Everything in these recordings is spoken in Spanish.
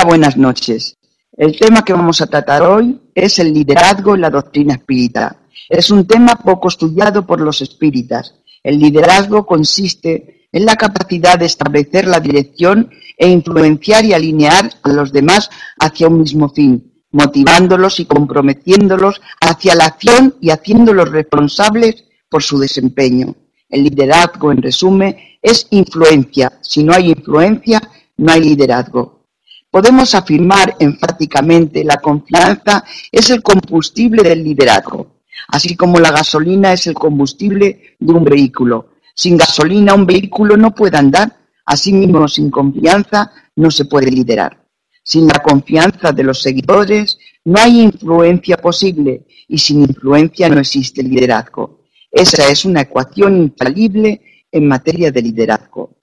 buenas noches. El tema que vamos a tratar hoy es el liderazgo en la doctrina espírita. Es un tema poco estudiado por los espíritas. El liderazgo consiste en la capacidad de establecer la dirección e influenciar y alinear a los demás hacia un mismo fin, motivándolos y comprometiéndolos hacia la acción y haciéndolos responsables por su desempeño. El liderazgo, en resumen, es influencia. Si no hay influencia, no hay liderazgo. Podemos afirmar enfáticamente la confianza es el combustible del liderazgo, así como la gasolina es el combustible de un vehículo. Sin gasolina un vehículo no puede andar, asimismo sin confianza no se puede liderar. Sin la confianza de los seguidores no hay influencia posible y sin influencia no existe liderazgo. Esa es una ecuación infalible en materia de liderazgo.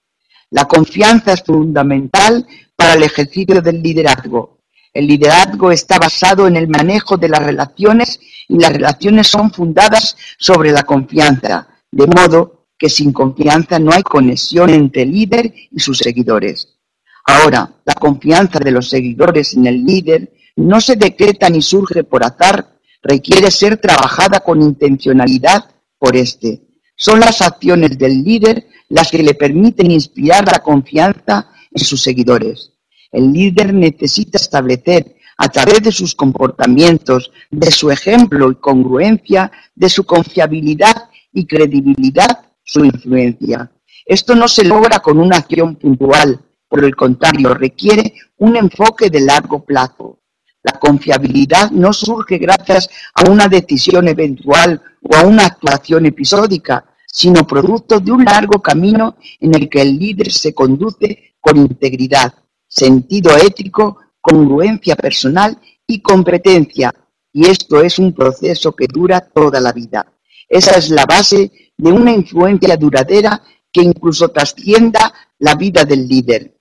La confianza es fundamental para el ejercicio del liderazgo. El liderazgo está basado en el manejo de las relaciones y las relaciones son fundadas sobre la confianza, de modo que sin confianza no hay conexión entre el líder y sus seguidores. Ahora, la confianza de los seguidores en el líder no se decreta ni surge por azar, requiere ser trabajada con intencionalidad por éste. Son las acciones del líder las que le permiten inspirar la confianza en sus seguidores. El líder necesita establecer a través de sus comportamientos, de su ejemplo y congruencia, de su confiabilidad y credibilidad, su influencia. Esto no se logra con una acción puntual, por el contrario, requiere un enfoque de largo plazo. La confiabilidad no surge gracias a una decisión eventual o a una actuación episódica, sino producto de un largo camino en el que el líder se conduce con integridad, sentido ético, congruencia personal y competencia. Y esto es un proceso que dura toda la vida. Esa es la base de una influencia duradera que incluso trascienda la vida del líder.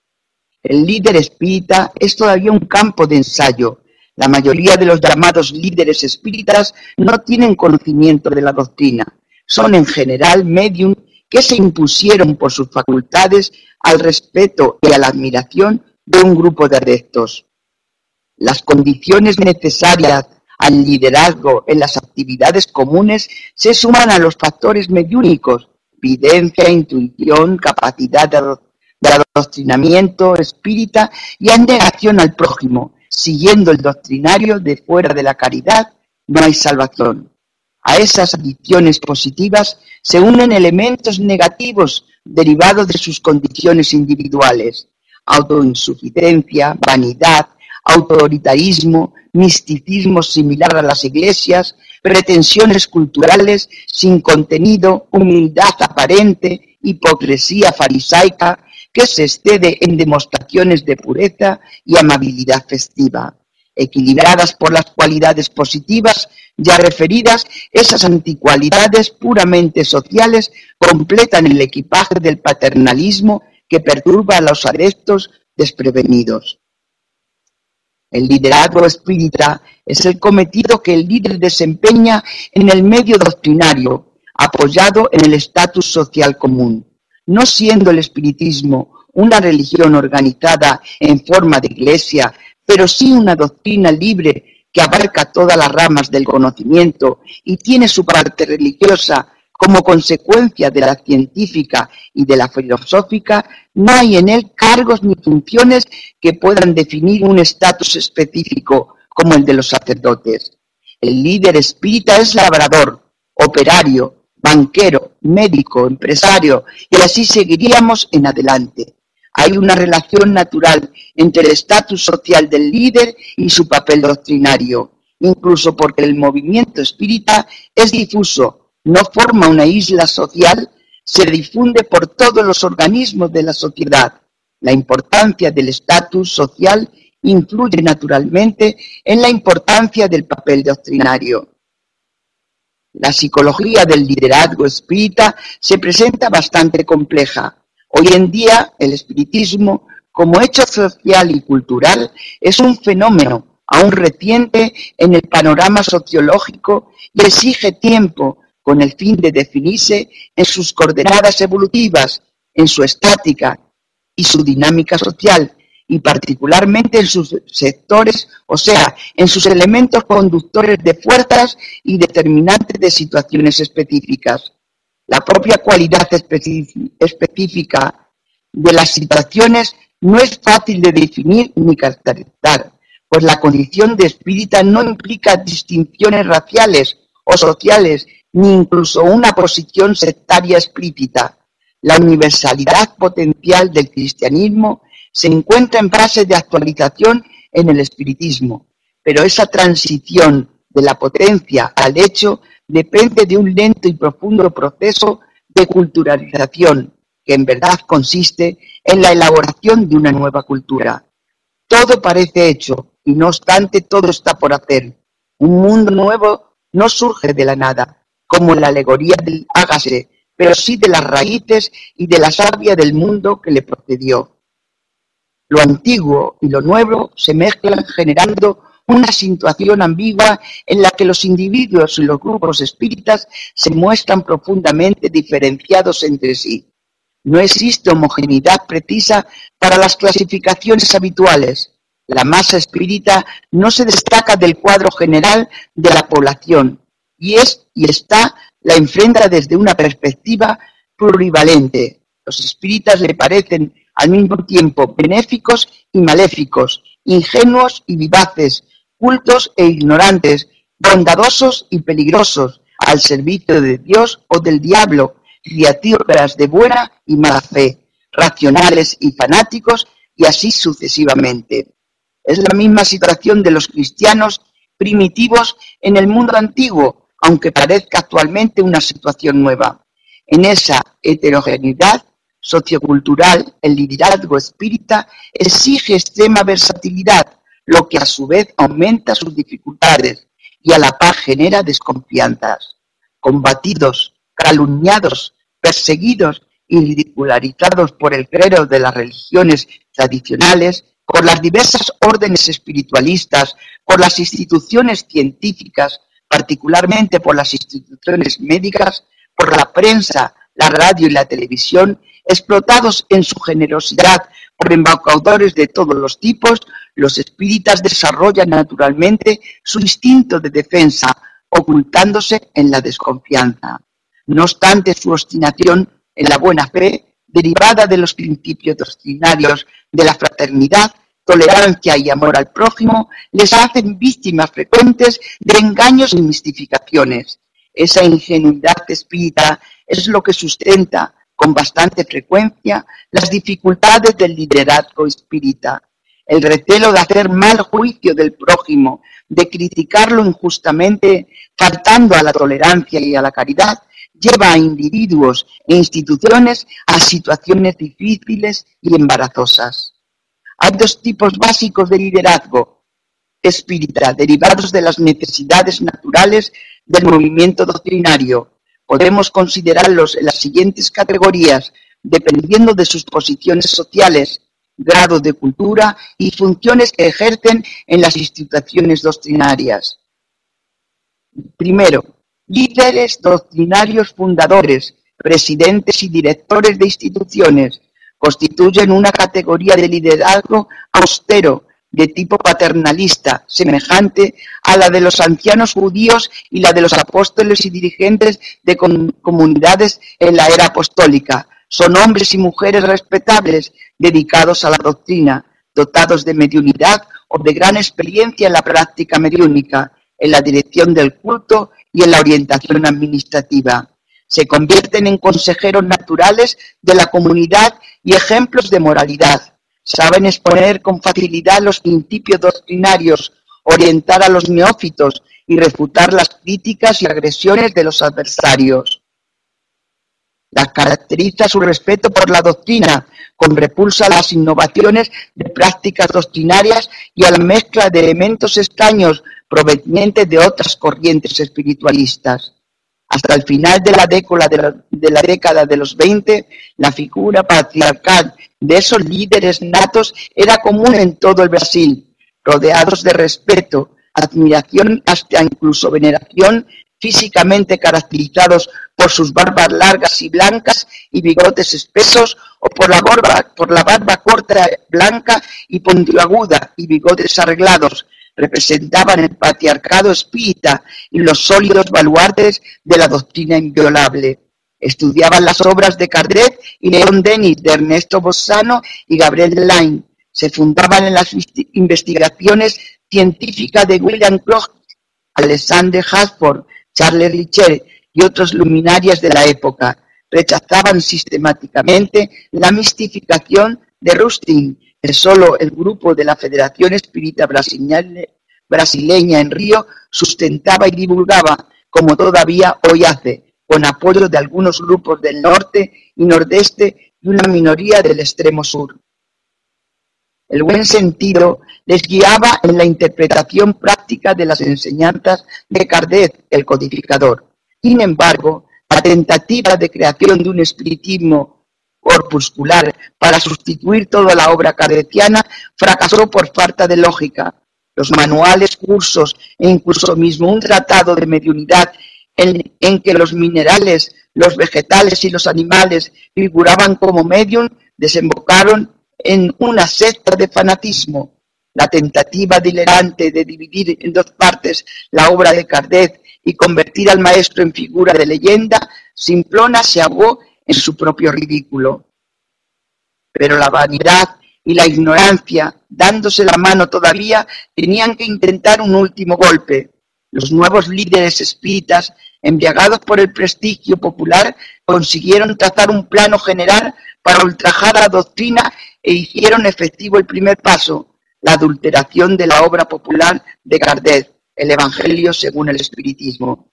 El líder espírita es todavía un campo de ensayo. La mayoría de los llamados líderes espíritas no tienen conocimiento de la doctrina. Son en general médium que se impusieron por sus facultades al respeto y a la admiración de un grupo de adeptos. Las condiciones necesarias al liderazgo en las actividades comunes se suman a los factores mediúnicos, videncia, intuición, capacidad de adoctrinamiento espírita y abnegación al prójimo. Siguiendo el doctrinario de fuera de la caridad no hay salvación. A esas adiciones positivas se unen elementos negativos derivados de sus condiciones individuales: autoinsuficiencia, vanidad, autoritarismo, misticismo similar a las iglesias, pretensiones culturales sin contenido, humildad aparente, hipocresía farisaica que se excede en demostraciones de pureza y amabilidad festiva. Equilibradas por las cualidades positivas ya referidas, esas anticualidades puramente sociales completan el equipaje del paternalismo que perturba a los adeptos desprevenidos. El liderazgo espírita es el cometido que el líder desempeña en el medio doctrinario, apoyado en el estatus social común. No siendo el espiritismo una religión organizada en forma de iglesia, pero sí una doctrina libre que abarca todas las ramas del conocimiento y tiene su parte religiosa como consecuencia de la científica y de la filosófica, no hay en él cargos ni funciones que puedan definir un estatus específico como el de los sacerdotes. El líder espírita es labrador, operario, banquero, médico, empresario, y así seguiríamos en adelante. Hay una relación natural entre el estatus social del líder y su papel doctrinario, incluso porque el movimiento espírita es difuso, no forma una isla social, se difunde por todos los organismos de la sociedad. La importancia del estatus social influye naturalmente en la importancia del papel doctrinario. La psicología del liderazgo espírita se presenta bastante compleja. Hoy en día, el espiritismo, como hecho social y cultural, es un fenómeno aún reciente en el panorama sociológico y exige tiempo con el fin de definirse en sus coordenadas evolutivas, en su estática y su dinámica social, y particularmente en sus sectores, o sea, en sus elementos conductores de fuerzas y determinantes de situaciones específicas. La propia cualidad específica de las situaciones no es fácil de definir ni caracterizar, pues la condición de espírita no implica distinciones raciales o sociales, ni incluso una posición sectaria explícita. La universalidad potencial del cristianismo se encuentra en fase de actualización en el espiritismo, pero esa transición de la potencia al hecho depende de un lento y profundo proceso de culturalización, que en verdad consiste en la elaboración de una nueva cultura. Todo parece hecho, y no obstante todo está por hacer. Un mundo nuevo no surge de la nada, como en la alegoría del hágase, pero sí de las raíces y de la savia del mundo que le precedió. Lo antiguo y lo nuevo se mezclan generando una situación ambigua en la que los individuos y los grupos espíritas se muestran profundamente diferenciados entre sí. No existe homogeneidad precisa para las clasificaciones habituales. La masa espírita no se destaca del cuadro general de la población y la enfrenta desde una perspectiva plurivalente. Los espíritas le parecen al mismo tiempo benéficos y maléficos, ingenuos y vivaces, cultos e ignorantes, bondadosos y peligrosos, al servicio de Dios o del diablo, criaturas de buena y mala fe, racionales y fanáticos, y así sucesivamente. Es la misma situación de los cristianos primitivos en el mundo antiguo, aunque parezca actualmente una situación nueva. En esa heterogeneidad sociocultural, el liderazgo espírita exige extrema versatilidad, lo que a su vez aumenta sus dificultades y a la par genera desconfianzas. Combatidos, calumniados, perseguidos y ridicularizados por el clero de las religiones tradicionales, por las diversas órdenes espiritualistas, por las instituciones científicas, particularmente por las instituciones médicas, por la prensa, la radio y la televisión, explotados en su generosidad por embaucadores de todos los tipos, los espíritas desarrollan naturalmente su instinto de defensa, ocultándose en la desconfianza. No obstante, su obstinación en la buena fe, derivada de los principios doctrinarios de la fraternidad, tolerancia y amor al prójimo, les hacen víctimas frecuentes de engaños y mistificaciones. Esa ingenuidad espírita es lo que sustenta con bastante frecuencia las dificultades del liderazgo espírita. El recelo de hacer mal juicio del prójimo, de criticarlo injustamente, faltando a la tolerancia y a la caridad, lleva a individuos e instituciones a situaciones difíciles y embarazosas. Hay dos tipos básicos de liderazgo espírita, derivados de las necesidades naturales del movimiento doctrinario. Podemos considerarlos en las siguientes categorías, dependiendo de sus posiciones sociales, grado de cultura y funciones que ejercen en las instituciones doctrinarias. Primero, líderes doctrinarios fundadores, presidentes y directores de instituciones, constituyen una categoría de liderazgo austero, de tipo paternalista, semejante a la de los ancianos judíos y la de los apóstoles y dirigentes de comunidades en la era apostólica. Son hombres y mujeres respetables, dedicados a la doctrina, dotados de mediunidad o de gran experiencia en la práctica mediúnica, en la dirección del culto y en la orientación administrativa. Se convierten en consejeros naturales de la comunidad y ejemplos de moralidad. Saben exponer con facilidad los principios doctrinarios, orientar a los neófitos y refutar las críticas y agresiones de los adversarios. Las caracteriza su respeto por la doctrina, con repulsa a las innovaciones de prácticas doctrinarias y a la mezcla de elementos extraños provenientes de otras corrientes espiritualistas. Hasta el final de la década de los 20, la figura patriarcal de esos líderes natos era común en todo el Brasil, rodeados de respeto, admiración, hasta incluso veneración físicamente caracterizados por sus barbas largas y blancas y bigotes espesos, o por la barba corta, blanca y puntiaguda y bigotes arreglados, representaban el patriarcado espírita y los sólidos baluartes de la doctrina inviolable. Estudiaban las obras de Kardec y Leon Denis, de Ernesto Bossano y Gabriel Lain. Se fundaban en las investigaciones científicas de William Crookes, Alexander Hansford, Charles Richer y otros luminarias de la época. Rechazaban sistemáticamente la mistificación de Rustin, que solo el grupo de la Federación Espírita Brasileña en Río sustentaba y divulgaba, como todavía hoy hace, con apoyo de algunos grupos del norte y nordeste y una minoría del extremo sur. El buen sentido les guiaba en la interpretación práctica de las enseñanzas de Kardec, el codificador. Sin embargo, la tentativa de creación de un espiritismo corpuscular para sustituir toda la obra kardeciana fracasó por falta de lógica. Los manuales, cursos e incluso mismo un tratado de mediunidad en que los minerales, los vegetales y los animales figuraban como medium, desembocaron en una secta de fanatismo. La tentativa delirante de dividir en dos partes la obra de Kardec y convertir al maestro en figura de leyenda simplona se ahogó en su propio ridículo. Pero la vanidad y la ignorancia, dándose la mano todavía, tenían que intentar un último golpe. Los nuevos líderes espíritas, embriagados por el prestigio popular, consiguieron trazar un plano general para ultrajar la doctrina e hicieron efectivo el primer paso, la adulteración de la obra popular de Kardec, el Evangelio según el Espiritismo.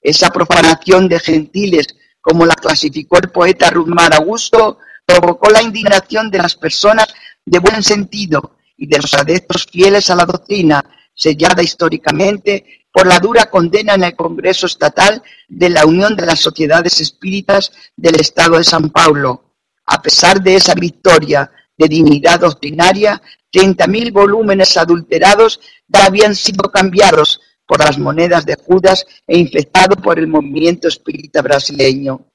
Esa profanación de gentiles, como la clasificó el poeta Rumar Augusto, provocó la indignación de las personas de buen sentido y de los adeptos fieles a la doctrina, sellada históricamente por la dura condena en el Congreso Estatal de la Unión de las Sociedades Espíritas del Estado de San Paulo. A pesar de esa victoria de dignidad doctrinaria, 30.000 volúmenes adulterados ya habían sido cambiados por las monedas de Judas e infectados por el movimiento espírita brasileño.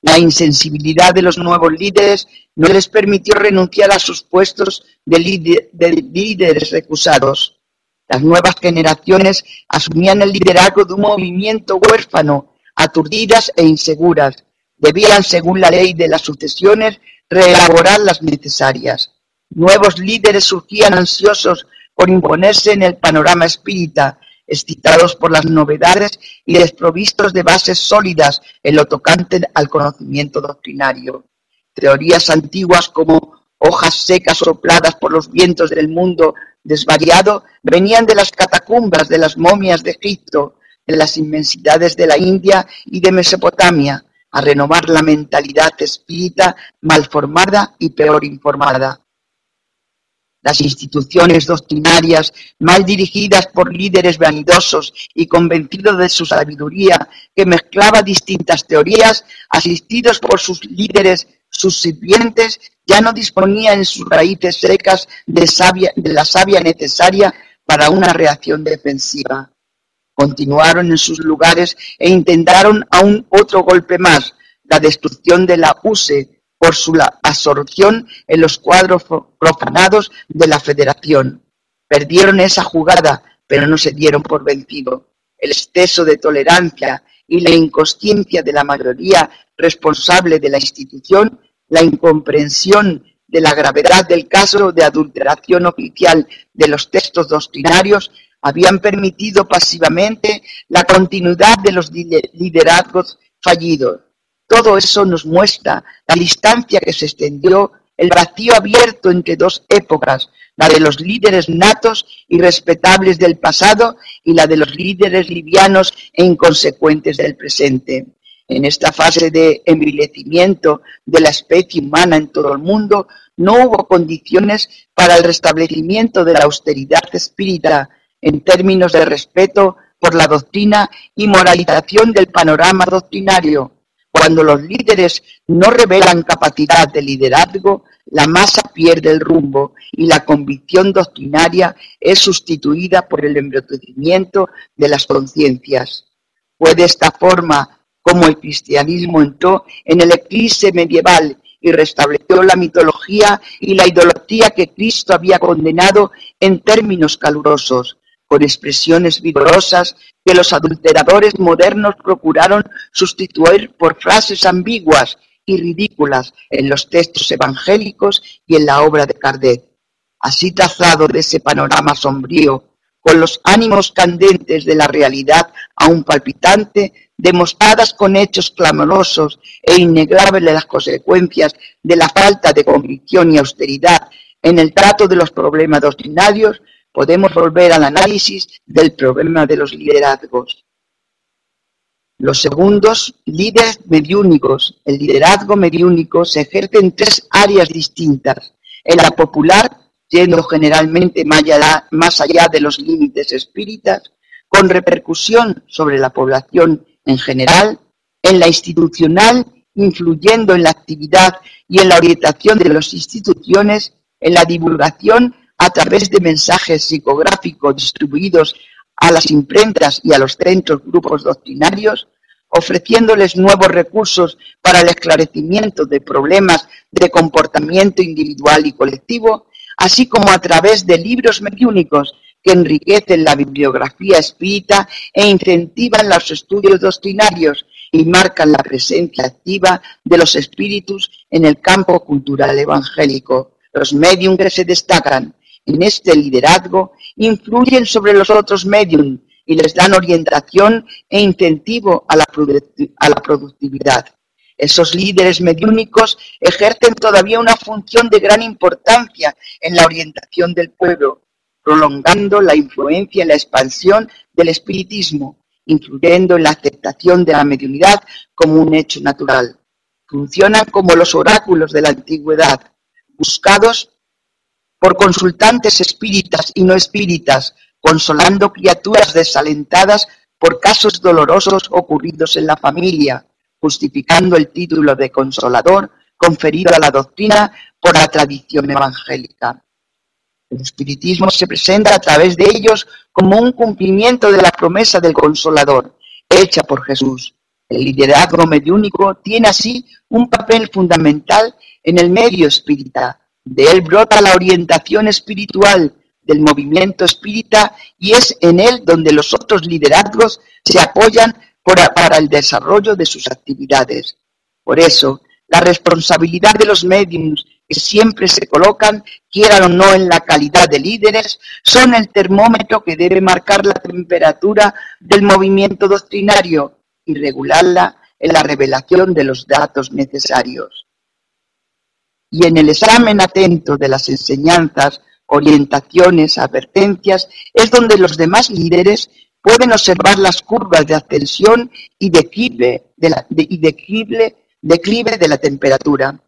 La insensibilidad de los nuevos líderes no les permitió renunciar a sus puestos de líderes recusados. Las nuevas generaciones asumían el liderazgo de un movimiento huérfano, aturdidas e inseguras. Debían, según la ley de las sucesiones, reelaborar las necesarias. Nuevos líderes surgían ansiosos por imponerse en el panorama espírita, excitados por las novedades y desprovistos de bases sólidas en lo tocante al conocimiento doctrinario. Teorías antiguas como hojas secas sopladas por los vientos del mundo desvariado venían de las catacumbas de las momias de Egipto, de las inmensidades de la India y de Mesopotamia, a renovar la mentalidad espírita mal formada y peor informada. Las instituciones doctrinarias, mal dirigidas por líderes vanidosos y convencidos de su sabiduría, que mezclaba distintas teorías, asistidos por sus líderes, sus sirvientes, ya no disponían en sus raíces secas de la savia necesaria para una reacción defensiva. Continuaron en sus lugares e intentaron aún otro golpe más, la destrucción de la USE, por su absorción en los cuadros profanados de la Federación. Perdieron esa jugada, pero no se dieron por vencido. El exceso de tolerancia y la inconsciencia de la mayoría responsable de la institución, la incomprensión de la gravedad del caso de adulteración oficial de los textos doctrinarios, habían permitido pasivamente la continuidad de los liderazgos fallidos. Todo eso nos muestra la distancia que se extendió, el vacío abierto entre dos épocas, la de los líderes natos y respetables del pasado y la de los líderes livianos e inconsecuentes del presente. En esta fase de envilecimiento de la especie humana en todo el mundo, no hubo condiciones para el restablecimiento de la austeridad espírita en términos de respeto por la doctrina y moralización del panorama doctrinario. Cuando los líderes no revelan capacidad de liderazgo, la masa pierde el rumbo y la convicción doctrinaria es sustituida por el embrutecimiento de las conciencias. Fue de esta forma como el cristianismo entró en el eclipse medieval y restableció la mitología y la idolatría que Cristo había condenado en términos calurosos, con expresiones vigorosas que los adulteradores modernos procuraron sustituir por frases ambiguas y ridículas en los textos evangélicos y en la obra de Kardec. Así trazado de ese panorama sombrío, con los ánimos candentes de la realidad aún palpitante, demostradas con hechos clamorosos e innegables las consecuencias de la falta de convicción y austeridad en el trato de los problemas doctrinarios, podemos volver al análisis del problema de los liderazgos. Los segundos, líderes mediúnicos. El liderazgo mediúnico se ejerce en tres áreas distintas. En la popular, yendo generalmente más allá de los límites espíritas, con repercusión sobre la población en general. En la institucional, influyendo en la actividad y en la orientación de las instituciones. En la divulgación, a través de mensajes psicográficos distribuidos a las imprentas y a los centros grupos doctrinarios, ofreciéndoles nuevos recursos para el esclarecimiento de problemas de comportamiento individual y colectivo, así como a través de libros mediúnicos que enriquecen la bibliografía espírita e incentivan los estudios doctrinarios y marcan la presencia activa de los espíritus en el campo cultural evangélico. Los médium que se destacan en este liderazgo influyen sobre los otros médium y les dan orientación e incentivo a la productividad. Esos líderes mediúnicos ejercen todavía una función de gran importancia en la orientación del pueblo, prolongando la influencia y la expansión del espiritismo, influyendo en la aceptación de la mediunidad como un hecho natural. Funcionan como los oráculos de la antigüedad, buscados por consultantes espíritas y no espíritas, consolando criaturas desalentadas por casos dolorosos ocurridos en la familia, justificando el título de consolador conferido a la doctrina por la tradición evangélica. El espiritismo se presenta a través de ellos como un cumplimiento de la promesa del consolador, hecha por Jesús. El liderazgo mediúnico tiene así un papel fundamental en el medio espírita. De él brota la orientación espiritual del movimiento espírita y es en él donde los otros liderazgos se apoyan para el desarrollo de sus actividades. Por eso, la responsabilidad de los médiums que siempre se colocan, quieran o no en la calidad de líderes, son el termómetro que debe marcar la temperatura del movimiento doctrinario y regularla en la revelación de los datos necesarios. Y en el examen atento de las enseñanzas, orientaciones, advertencias, es donde los demás líderes pueden observar las curvas de ascensión y declive de la temperatura.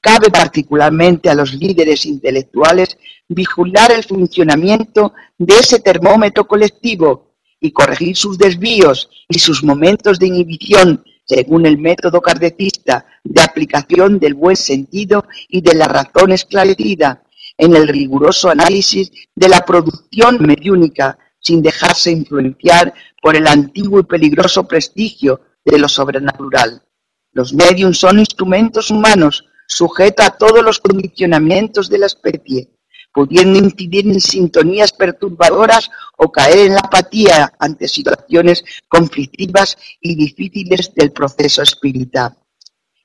Cabe particularmente a los líderes intelectuales vigilar el funcionamiento de ese termómetro colectivo y corregir sus desvíos y sus momentos de inhibición según el método kardecista de aplicación del buen sentido y de la razón esclarecida en el riguroso análisis de la producción mediúnica, sin dejarse influenciar por el antiguo y peligroso prestigio de lo sobrenatural. Los médiums son instrumentos humanos sujetos a todos los condicionamientos de la especie, pudiendo incidir en sintonías perturbadoras o caer en la apatía ante situaciones conflictivas y difíciles del proceso espírita.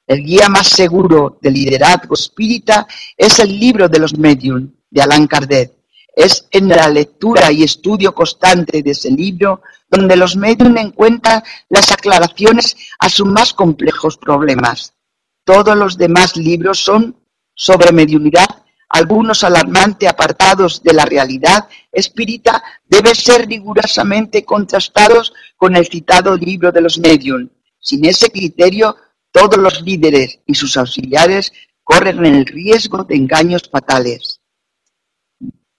El guía más seguro del liderazgo espírita es el libro de los médiums de Allan Kardec. Es en la lectura y estudio constante de ese libro donde los médiums encuentran las aclaraciones a sus más complejos problemas. Todos los demás libros son sobre mediunidad, algunos alarmantes apartados de la realidad espírita deben ser rigurosamente contrastados con el citado libro de los médiums. Sin ese criterio, todos los líderes y sus auxiliares corren el riesgo de engaños fatales.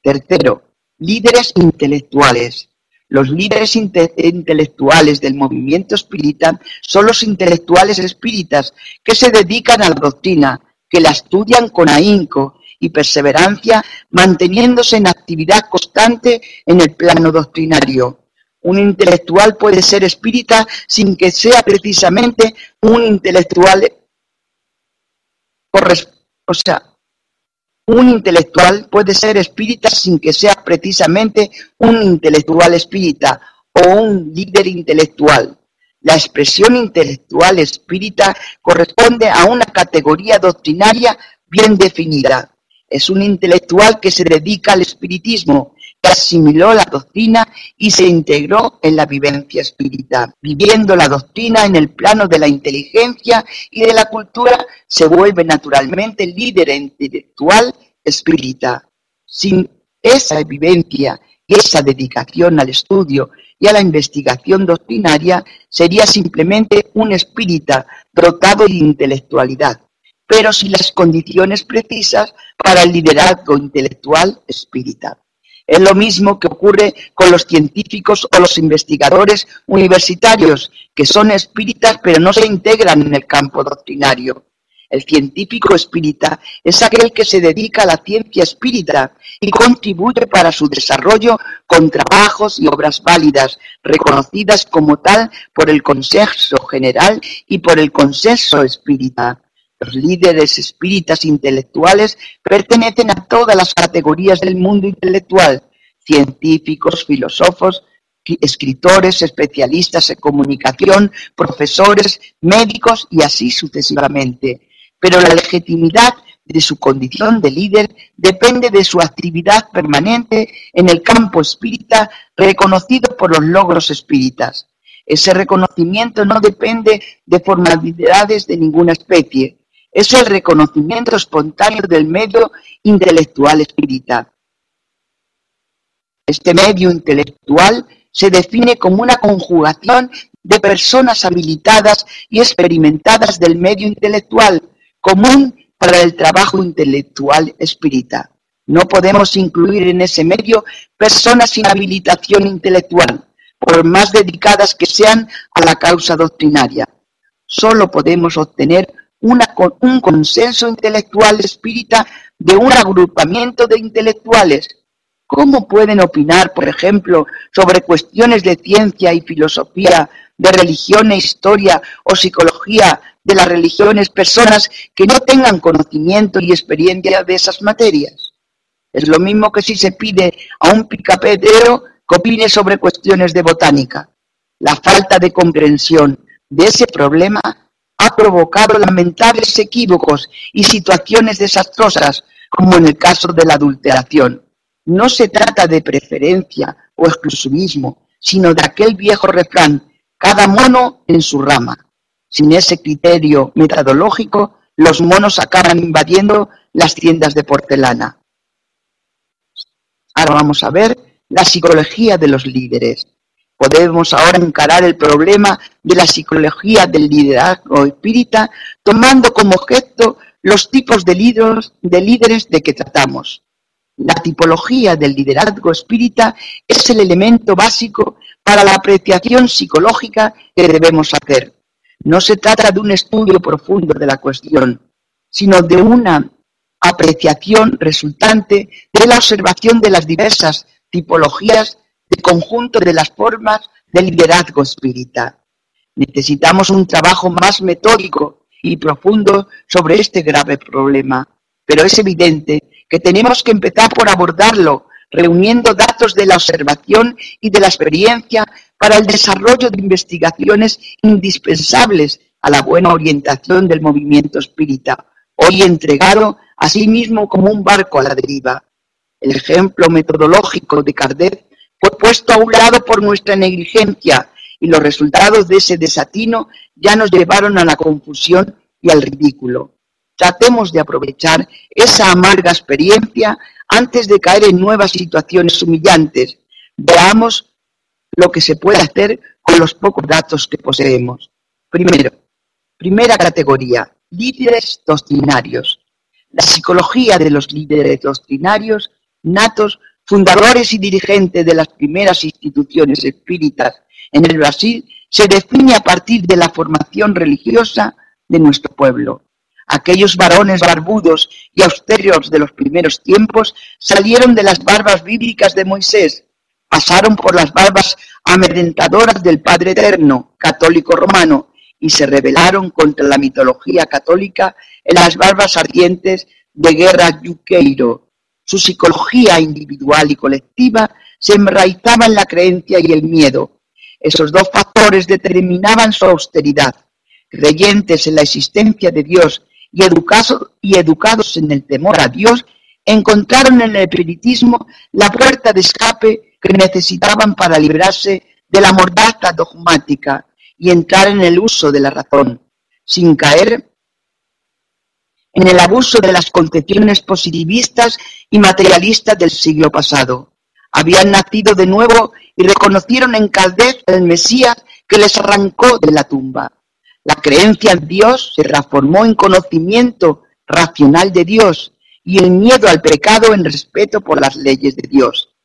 Tercero, líderes intelectuales. Los líderes intelectuales del movimiento espírita son los intelectuales espíritas que se dedican a la doctrina, que la estudian con ahínco y perseverancia, manteniéndose en actividad constante en el plano doctrinario. Un intelectual puede ser espírita sin que sea precisamente un intelectual, un intelectual puede ser espírita sin que sea precisamente un intelectual espírita o un líder intelectual. La expresión intelectual espírita corresponde a una categoría doctrinaria bien definida. Es un intelectual que se dedica al espiritismo, que asimiló la doctrina y se integró en la vivencia espírita. Viviendo la doctrina en el plano de la inteligencia y de la cultura, se vuelve naturalmente líder intelectual espírita. Sin esa vivencia y esa dedicación al estudio y a la investigación doctrinaria, sería simplemente un espírita dotado de intelectualidad, pero sin las condiciones precisas para el liderazgo intelectual espírita. Es lo mismo que ocurre con los científicos o los investigadores universitarios, que son espíritas pero no se integran en el campo doctrinario. El científico espírita es aquel que se dedica a la ciencia espírita y contribuye para su desarrollo con trabajos y obras válidas, reconocidas como tal por el Consejo General y por el Consejo Espírita. Los líderes espíritas intelectuales pertenecen a todas las categorías del mundo intelectual: científicos, filósofos, escritores, especialistas en comunicación, profesores, médicos y así sucesivamente. Pero la legitimidad de su condición de líder depende de su actividad permanente en el campo espírita, reconocido por los logros espíritas. Ese reconocimiento no depende de formalidades de ninguna especie. Es el reconocimiento espontáneo del medio intelectual espírita. Este medio intelectual se define como una conjugación de personas habilitadas y experimentadas del medio intelectual, común para el trabajo intelectual espírita. No podemos incluir en ese medio personas sin habilitación intelectual, por más dedicadas que sean a la causa doctrinaria. Solo podemos obtener un consenso intelectual espírita de un agrupamiento de intelectuales. ¿Cómo pueden opinar, por ejemplo, sobre cuestiones de ciencia y filosofía, de religión e historia o psicología de las religiones personas que no tengan conocimiento y experiencia de esas materias? Es lo mismo que si se pide a un picapedrero que opine sobre cuestiones de botánica. La falta de comprensión de ese problema ha provocado lamentables equívocos y situaciones desastrosas, como en el caso de la adulteración. No se trata de preferencia o exclusivismo, sino de aquel viejo refrán: cada mono en su rama. Sin ese criterio metodológico, los monos acaban invadiendo las tiendas de porcelana. Ahora vamos a ver la psicología de los líderes. Podemos ahora encarar el problema de la psicología del liderazgo espírita tomando como objeto los tipos de líderes de que tratamos. La tipología del liderazgo espírita es el elemento básico para la apreciación psicológica que debemos hacer. No se trata de un estudio profundo de la cuestión, sino de una apreciación resultante de la observación de las diversas tipologías de conjunto de las formas de liderazgo espírita. Necesitamos un trabajo más metódico y profundo sobre este grave problema, pero es evidente que tenemos que empezar por abordarlo, reuniendo datos de la observación y de la experiencia para el desarrollo de investigaciones indispensables a la buena orientación del movimiento espírita, hoy entregado a sí mismo como un barco a la deriva. El ejemplo metodológico de Kardec fue puesto a un lado por nuestra negligencia y los resultados de ese desatino ya nos llevaron a la confusión y al ridículo. Tratemos de aprovechar esa amarga experiencia antes de caer en nuevas situaciones humillantes. Veamos lo que se puede hacer con los pocos datos que poseemos. Primera categoría, líderes doctrinarios. La psicología de los líderes doctrinarios natos, fundadores y dirigentes de las primeras instituciones espíritas en el Brasil, se define a partir de la formación religiosa de nuestro pueblo. Aquellos varones barbudos y austeros de los primeros tiempos salieron de las barbas bíblicas de Moisés pasaron por las barbas amedrentadoras del Padre Eterno, católico romano, y se rebelaron contra la mitología católica en las barbas ardientes de Guerra Yuqueiro. Su psicología individual y colectiva se enraizaba en la creencia y el miedo. Esos dos factores determinaban su austeridad. Creyentes en la existencia de Dios y educados en el temor a Dios, encontraron en el espiritismo la puerta de escape que necesitaban para librarse de la mordaza dogmática y entrar en el uso de la razón, sin caer en el abuso de las concepciones positivistas y materialistas del siglo pasado. Habían nacido de nuevo y reconocieron en Caldés el Mesías que les arrancó de la tumba. La creencia en Dios se transformó en conocimiento racional de Dios y el miedo al pecado en respeto por las leyes de Dios.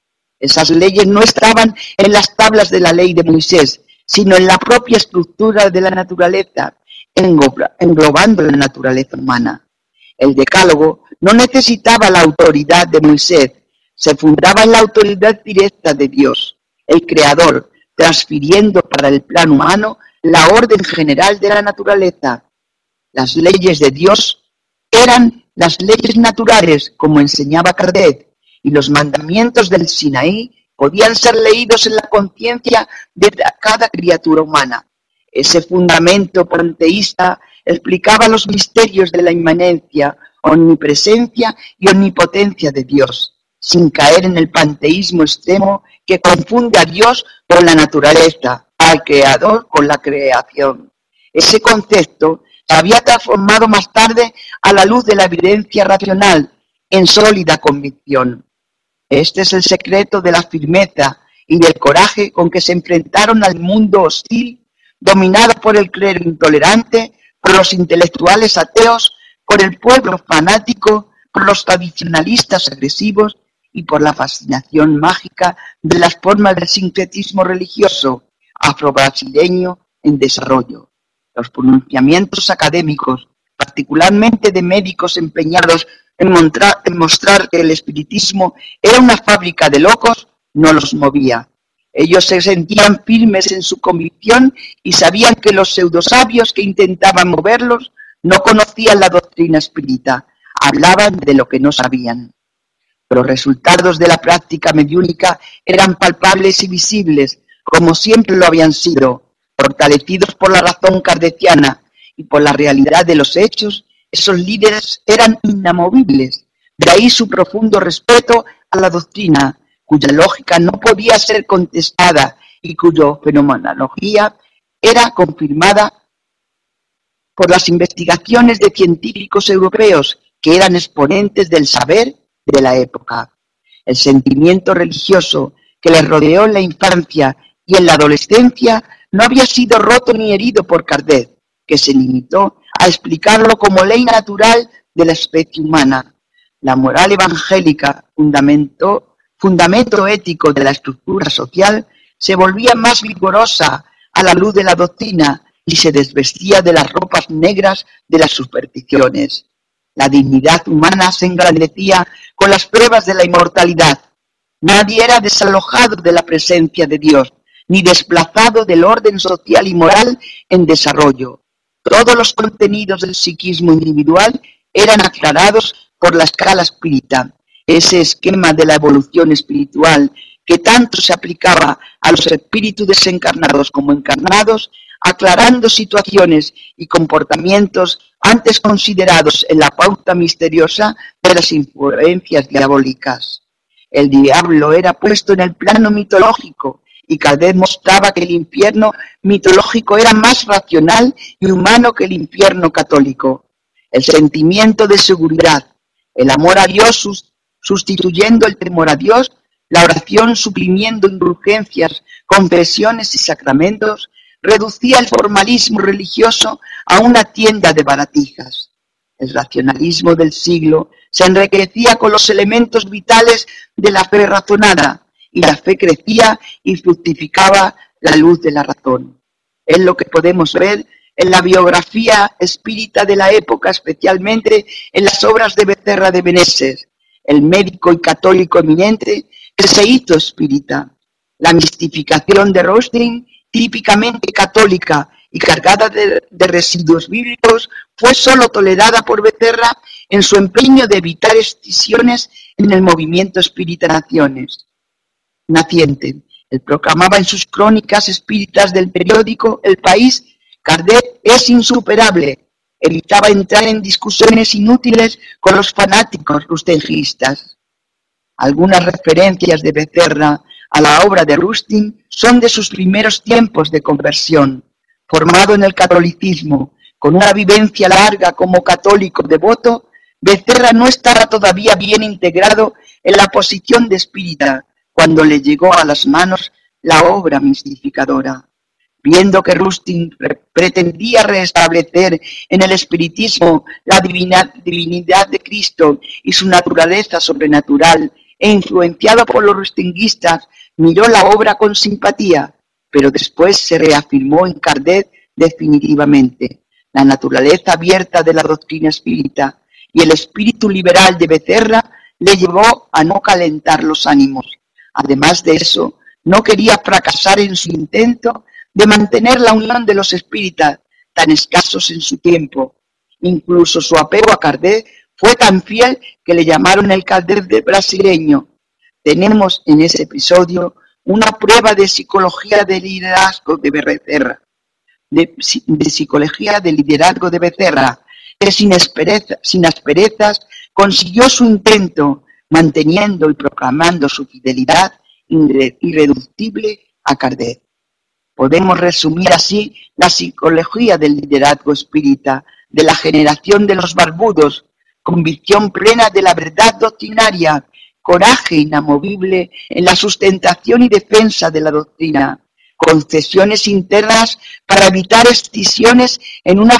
Esas leyes no estaban en las tablas de la ley de Moisés, sino en la propia estructura de la naturaleza, englobando la naturaleza humana. El Decálogo no necesitaba la autoridad de Moisés, se fundaba en la autoridad directa de Dios, el Creador, transfiriendo para el plan humano la orden general de la naturaleza. Las leyes de Dios eran las leyes naturales, como enseñaba Kardec, y los mandamientos del Sinaí podían ser leídos en la conciencia de cada criatura humana. Ese fundamento panteísta explicaba los misterios de la inmanencia, omnipresencia y omnipotencia de Dios, sin caer en el panteísmo extremo que confunde a Dios con la naturaleza, al Creador con la creación. Ese concepto se había transformado más tarde a la luz de la evidencia racional en sólida convicción. Este es el secreto de la firmeza y del coraje con que se enfrentaron al mundo hostil, dominado por el clero intolerante, por los intelectuales ateos, por el pueblo fanático, por los tradicionalistas agresivos y por la fascinación mágica de las formas del sincretismo religioso afro-brasileño en desarrollo. Los pronunciamientos académicos, particularmente de médicos empeñados en mostrar que el espiritismo era una fábrica de locos, no los movía. Ellos se sentían firmes en su convicción y sabían que los pseudosabios que intentaban moverlos no conocían la doctrina espírita, hablaban de lo que no sabían. Los resultados de la práctica mediúnica eran palpables y visibles, como siempre lo habían sido. Fortalecidos por la razón kardeciana y por la realidad de los hechos, esos líderes eran inamovibles. De ahí su profundo respeto a la doctrina, cuya lógica no podía ser contestada y cuya fenomenología era confirmada por las investigaciones de científicos europeos que eran exponentes del saber de la época. El sentimiento religioso que les rodeó en la infancia y en la adolescencia no había sido roto ni herido por Kardec, que se limitó a explicarlo como ley natural de la especie humana. La moral evangélica, fundamento ético de la estructura social, se volvía más vigorosa a la luz de la doctrina y se desvestía de las ropas negras de las supersticiones. La dignidad humana se engrandecía con las pruebas de la inmortalidad. Nadie era desalojado de la presencia de Dios, ni desplazado del orden social y moral en desarrollo. Todos los contenidos del psiquismo individual eran aclarados por la escala espírita. Ese esquema de la evolución espiritual que tanto se aplicaba a los espíritus desencarnados como encarnados, aclarando situaciones y comportamientos antes considerados en la pauta misteriosa de las influencias diabólicas. El diablo era puesto en el plano mitológico y Kardec mostraba que el infierno mitológico era más racional y humano que el infierno católico. El sentimiento de seguridad, el amor a Dios sustituyendo el temor a Dios, la oración suprimiendo indulgencias, confesiones y sacramentos, reducía el formalismo religioso a una tienda de baratijas. El racionalismo del siglo se enriquecía con los elementos vitales de la fe razonada, y la fe crecía y fructificaba la luz de la razón. Es lo que podemos ver en la biografía espírita de la época, especialmente en las obras de Becerra de Meneses, el médico y católico eminente que se hizo espírita. La mistificación de Rushdie, típicamente católica y cargada de residuos bíblicos, fue sólo tolerada por Becerra en su empeño de evitar escisiones en el movimiento espírita naciente. Él proclamaba en sus crónicas espíritas del periódico El País: Kardec es insuperable. Evitaba entrar en discusiones inútiles con los fanáticos rustenguistas. Algunas referencias de Becerra a la obra de Rushdie son de sus primeros tiempos de conversión. Formado en el catolicismo, con una vivencia larga como católico devoto, Becerra no estaba todavía bien integrado en la posición de espírita cuando le llegó a las manos la obra mistificadora. Viendo que Rushdie pretendía restablecer en el espiritismo la divinidad de Cristo y su naturaleza sobrenatural, e influenciado por los rustinguistas, miró la obra con simpatía, pero después se reafirmó en Kardec definitivamente. La naturaleza abierta de la doctrina espírita y el espíritu liberal de Becerra le llevó a no calentar los ánimos. Además de eso, no quería fracasar en su intento de mantener la unión de los espíritas, tan escasos en su tiempo. Incluso su apego a Kardec fue tan fiel que le llamaron el Kardec de brasileño. Tenemos en ese episodio una prueba de psicología de liderazgo de Becerra, de psicología de liderazgo de Becerra, que sin asperezas consiguió su intento, manteniendo y proclamando su fidelidad irreductible a Kardec. Podemos resumir así la psicología del liderazgo espírita de la generación de los barbudos: convicción plena de la verdad doctrinaria, coraje inamovible en la sustentación y defensa de la doctrina, concesiones internas para evitar escisiones en una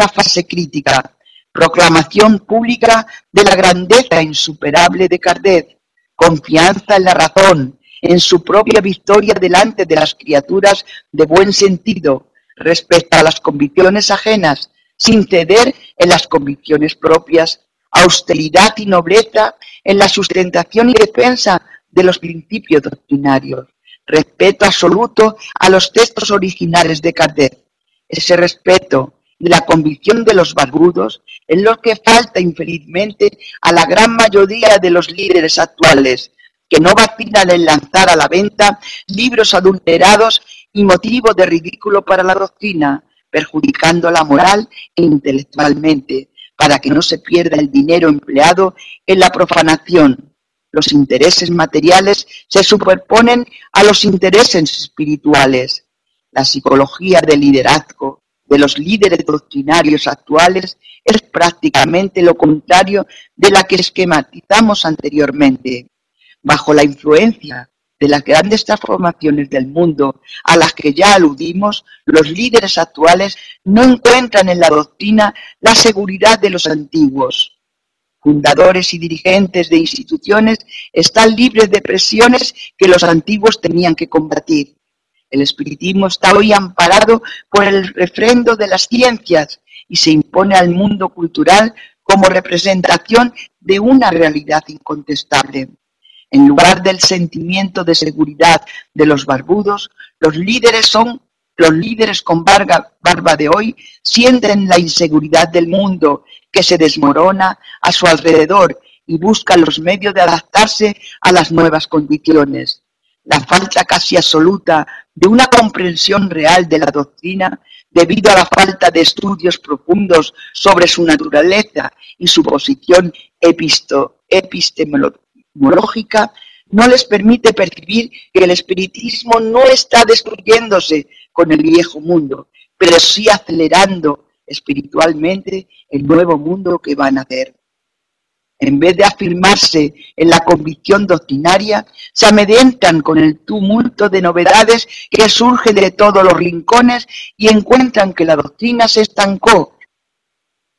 fase crítica, proclamación pública de la grandeza insuperable de Kardec, confianza en la razón, en su propia victoria delante de las criaturas de buen sentido, respecto a las convicciones ajenas, sin ceder en las convicciones propias, austeridad y nobleza en la sustentación y defensa de los principios doctrinarios, respeto absoluto a los textos originales de Kardec. Ese respeto y la convicción de los barbudos es lo que falta infelizmente a la gran mayoría de los líderes actuales, que no vacilan en lanzar a la venta libros adulterados y motivo de ridículo para la doctrina, perjudicando la moral e intelectualmente, para que no se pierda el dinero empleado en la profanación. Los intereses materiales se superponen a los intereses espirituales. La psicología del liderazgo de los líderes doctrinarios actuales es prácticamente lo contrario de la que esquematizamos anteriormente. Bajo la influencia de las grandes transformaciones del mundo a las que ya aludimos, los líderes actuales no encuentran en la doctrina la seguridad de los antiguos. Fundadores y dirigentes de instituciones están libres de presiones que los antiguos tenían que combatir. El espiritismo está hoy amparado por el refrendo de las ciencias y se impone al mundo cultural como representación de una realidad incontestable. En lugar del sentimiento de seguridad de los barbudos, los líderes con barba de hoy sienten la inseguridad del mundo que se desmorona a su alrededor y buscan los medios de adaptarse a las nuevas condiciones. La falta casi absoluta de una comprensión real de la doctrina, debido a la falta de estudios profundos sobre su naturaleza y su posición epistemológica, no les permite percibir que el espiritismo no está destruyéndose con el viejo mundo, pero sí acelerando espiritualmente el nuevo mundo que va a nacer. En vez de afirmarse en la convicción doctrinaria, se amedrentan con el tumulto de novedades que surge de todos los rincones y encuentran que la doctrina se estancó.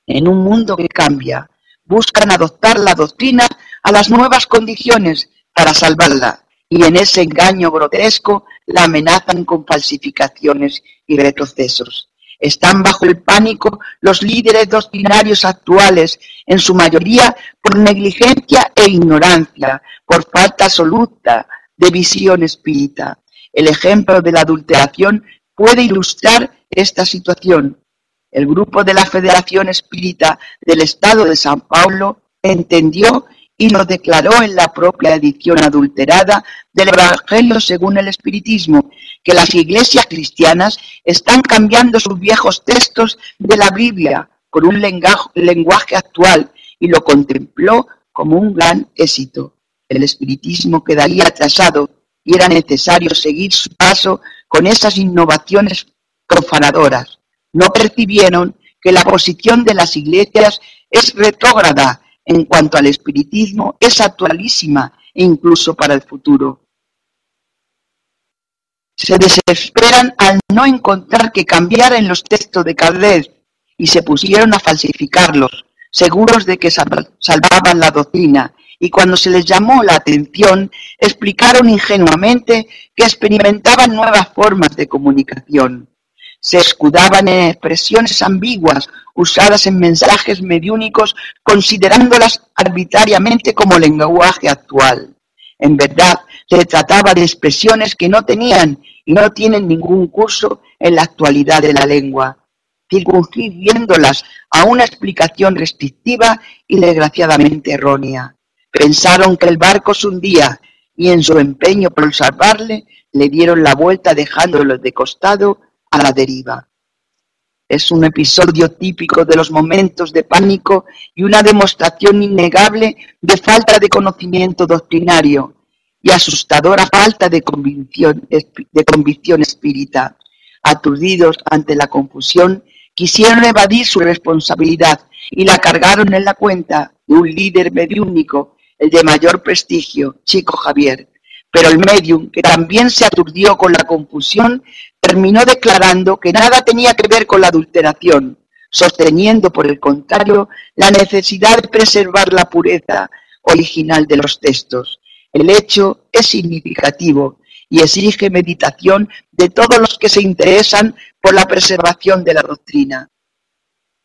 En un mundo que cambia, buscan adoptar la doctrina a las nuevas condiciones para salvarla, y en ese engaño grotesco la amenazan con falsificaciones y retrocesos. Están bajo el pánico los líderes doctrinarios actuales, en su mayoría por negligencia e ignorancia, por falta absoluta de visión espírita. El ejemplo de la adulteración puede ilustrar esta situación. El grupo de la Federación Espírita del Estado de San Paulo entendió y lo declaró en la propia edición adulterada del Evangelio según el Espiritismo, que las iglesias cristianas están cambiando sus viejos textos de la Biblia por un lenguaje actual, y lo contempló como un gran éxito. El espiritismo quedaría atrasado y era necesario seguir su paso con esas innovaciones profanadoras. No percibieron que la posición de las iglesias es retrógrada en cuanto al espiritismo, es actualísima e incluso para el futuro. Se desesperan al no encontrar que cambiara en los textos de Kardec y se pusieron a falsificarlos, seguros de que salvaban la doctrina, y cuando se les llamó la atención, explicaron ingenuamente que experimentaban nuevas formas de comunicación. Se escudaban en expresiones ambiguas usadas en mensajes mediúnicos, considerándolas arbitrariamente como lenguaje actual. En verdad, se trataba de expresiones que no tenían y no tienen ningún curso en la actualidad de la lengua, circunscribiéndolas a una explicación restrictiva y desgraciadamente errónea. Pensaron que el barco se hundía y en su empeño por salvarle le dieron la vuelta dejándolo de costado a la deriva. Es un episodio típico de los momentos de pánico y una demostración innegable de falta de conocimiento doctrinario y asustadora falta de convicción espírita. Aturdidos ante la confusión, quisieron evadir su responsabilidad y la cargaron en la cuenta de un líder mediúnico, el de mayor prestigio, Chico Javier. Pero el médium, que también se aturdió con la confusión, terminó declarando que nada tenía que ver con la adulteración, sosteniendo, por el contrario, la necesidad de preservar la pureza original de los textos. El hecho es significativo y exige meditación de todos los que se interesan por la preservación de la doctrina.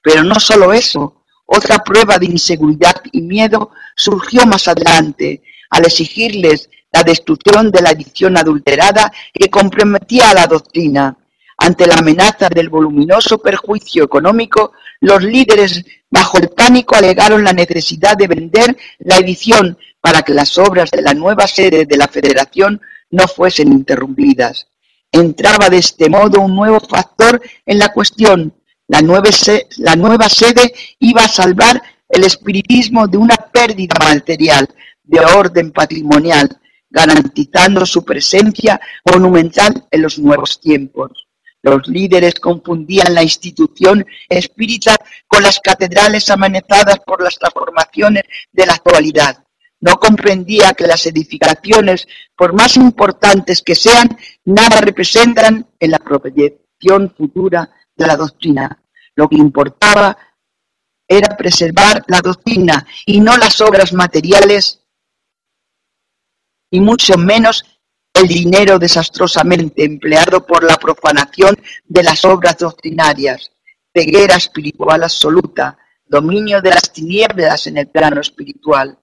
Pero no solo eso, otra prueba de inseguridad y miedo surgió más adelante, al exigirles la destrucción de la edición adulterada que comprometía a la doctrina. Ante la amenaza del voluminoso perjuicio económico, los líderes, bajo el pánico, alegaron la necesidad de vender la edición para que las obras de la nueva sede de la Federación no fuesen interrumpidas. Entraba de este modo un nuevo factor en la cuestión. La nueva sede iba a salvar el espiritismo de una pérdida material de orden patrimonial, garantizando su presencia monumental en los nuevos tiempos. Los líderes confundían la institución espírita con las catedrales amenazadas por las transformaciones de la actualidad. No comprendía que las edificaciones, por más importantes que sean, nada representan en la proyección futura de la doctrina. Lo que importaba era preservar la doctrina y no las obras materiales, y mucho menos el dinero desastrosamente empleado por la profanación de las obras doctrinarias, ceguera espiritual absoluta, dominio de las tinieblas en el plano espiritual.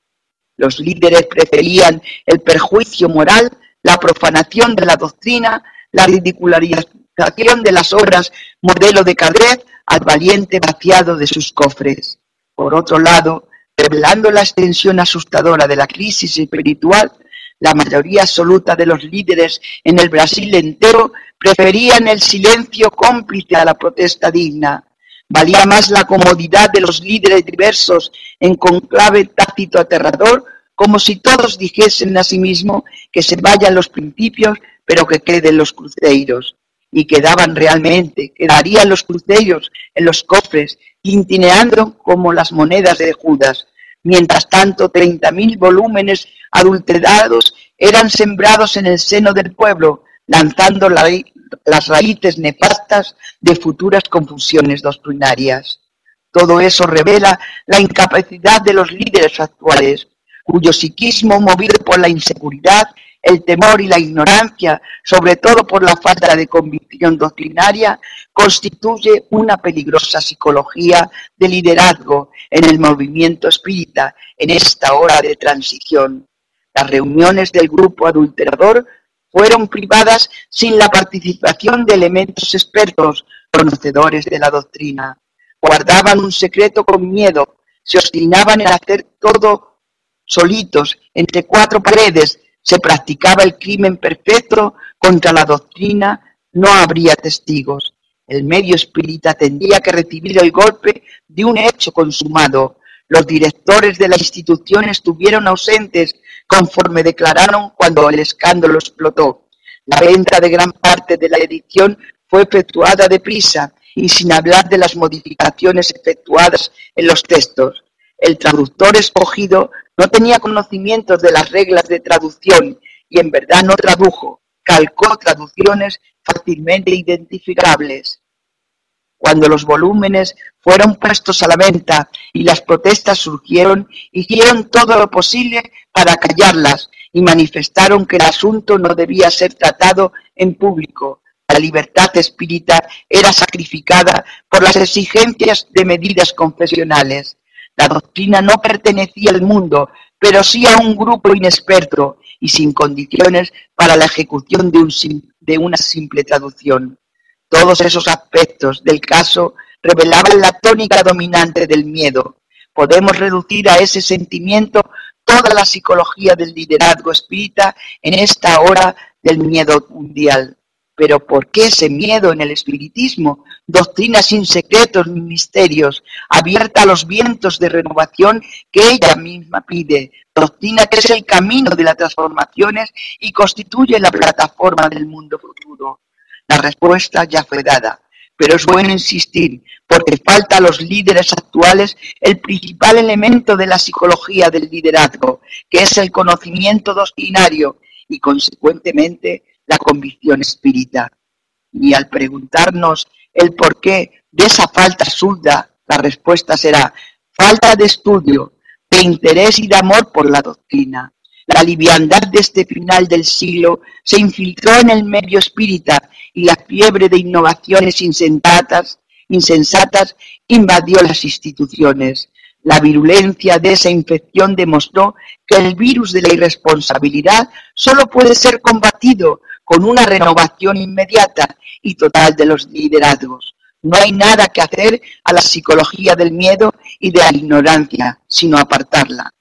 Los líderes preferían el perjuicio moral, la profanación de la doctrina, la ridicularización de las obras modelo de Kardec al valiente vaciado de sus cofres. Por otro lado, revelando la extensión asustadora de la crisis espiritual, la mayoría absoluta de los líderes en el Brasil entero preferían el silencio cómplice a la protesta digna. Valía más la comodidad de los líderes diversos en conclave tácito aterrador, como si todos dijesen a sí mismo que se vayan los principios, pero que queden los cruceiros. Y quedarían los cruceiros en los cofres, tintineando como las monedas de Judas. Mientras tanto, 30.000 volúmenes adulterados eran sembrados en el seno del pueblo, lanzando las raíces nefastas de futuras confusiones doctrinarias. Todo eso revela la incapacidad de los líderes actuales, cuyo psiquismo, movido por la inseguridad, el temor y la ignorancia, sobre todo por la falta de convicción doctrinaria, constituye una peligrosa psicología de liderazgo en el movimiento espírita en esta hora de transición. Las reuniones del grupo adulterador fueron privadas sin la participación de elementos expertos, conocedores de la doctrina. Guardaban un secreto con miedo, se obstinaban en hacer todo solitos, entre cuatro paredes, se practicaba el crimen perfecto, contra la doctrina no habría testigos. El medio espírita tendría que recibir el golpe de un hecho consumado. Los directores de la institución estuvieron ausentes, conforme declararon cuando el escándalo explotó. La venta de gran parte de la edición fue efectuada deprisa y sin hablar de las modificaciones efectuadas en los textos. El traductor escogido no tenía conocimientos de las reglas de traducción y en verdad no tradujo, calcó traducciones fácilmente identificables. Cuando los volúmenes fueron puestos a la venta y las protestas surgieron, hicieron todo lo posible para callarlas y manifestaron que el asunto no debía ser tratado en público. La libertad espírita era sacrificada por las exigencias de medidas confesionales. La doctrina no pertenecía al mundo, pero sí a un grupo inexperto y sin condiciones para la ejecución de una simple traducción. Todos esos aspectos del caso revelaban la tónica dominante del miedo. Podemos reducir a ese sentimiento toda la psicología del liderazgo espírita en esta hora del miedo mundial. Pero ¿por qué ese miedo en el espiritismo? Doctrina sin secretos ni misterios, abierta a los vientos de renovación que ella misma pide. Doctrina que es el camino de las transformaciones y constituye la plataforma del mundo futuro. La respuesta ya fue dada, pero es bueno insistir, porque falta a los líderes actuales el principal elemento de la psicología del liderazgo, que es el conocimiento doctrinario y, consecuentemente, la convicción espírita. Y al preguntarnos el porqué de esa falta absurda, la respuesta será falta de estudio, de interés y de amor por la doctrina. La liviandad de este final del siglo se infiltró en el medio espírita y la fiebre de innovaciones insensatas invadió las instituciones. La virulencia de esa infección demostró que el virus de la irresponsabilidad solo puede ser combatido con una renovación inmediata y total de los liderazgos. No hay nada que hacer a la psicología del miedo y de la ignorancia, sino apartarla.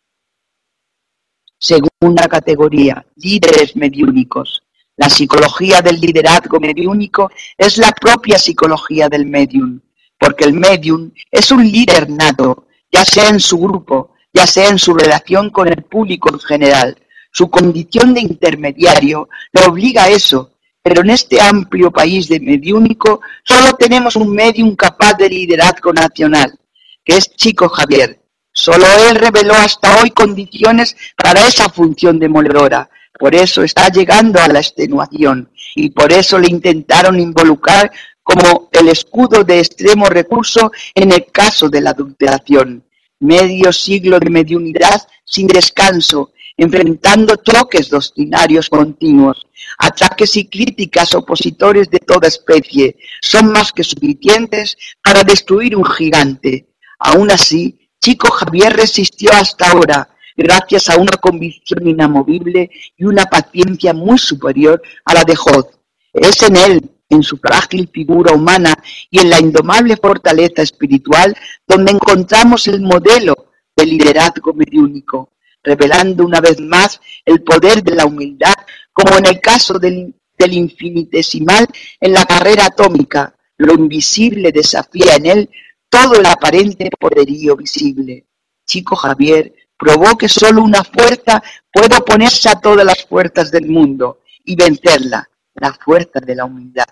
Segunda categoría, líderes mediúnicos. La psicología del liderazgo mediúnico es la propia psicología del médium, porque el médium es un líder nato, ya sea en su grupo, ya sea en su relación con el público en general. Su condición de intermediario lo obliga a eso, pero en este amplio país de mediúnico solo tenemos un médium capaz de liderazgo nacional, que es Chico Xavier. Solo él reveló hasta hoy condiciones para esa función demoledora. Por eso está llegando a la extenuación y por eso le intentaron involucrar como el escudo de extremo recurso en el caso de la adulteración. Medio siglo de mediunidad sin descanso, enfrentando choques doctrinarios continuos, ataques y críticas opositores de toda especie, son más que suficientes para destruir un gigante. Aún así, Chico Xavier resistió hasta ahora, gracias a una convicción inamovible y una paciencia muy superior a la de Job. Es en él, en su frágil figura humana y en la indomable fortaleza espiritual, donde encontramos el modelo del liderazgo mediúnico, revelando una vez más el poder de la humildad, como en el caso del infinitesimal en la carrera atómica. Lo invisible desafía en él todo el aparente poderío visible. Chico Xavier probó que solo una fuerza puede oponerse a todas las fuerzas del mundo y vencerla, la fuerza de la humildad.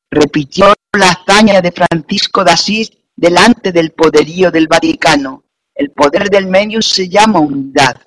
Repitió la hazaña de Francisco de Asís delante del poderío del Vaticano. El poder del medio se llama humildad.